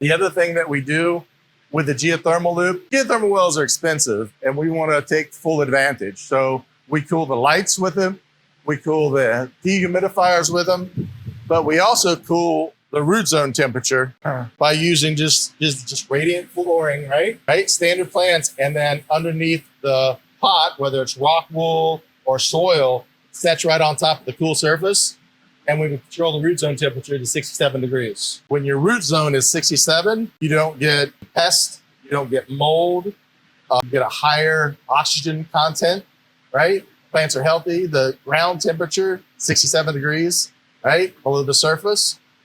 The other thing that we do with the geothermal loop, geothermal wells are expensive and we want to take full advantage. So we cool the lights with them, we cool the dehumidifiers with them, but we also cool the root zone temperature by using just radiant flooring, right? Standard plants, and then underneath the pot, whether it's rock wool or soil, sets right on top of the cool surface. And we can control the root zone temperature to 67 degrees. When your root zone is 67, you don't get pests, you don't get mold, you get a higher oxygen content, right? Plants are healthy. The ground temperature, 67 degrees, right? Below the surface.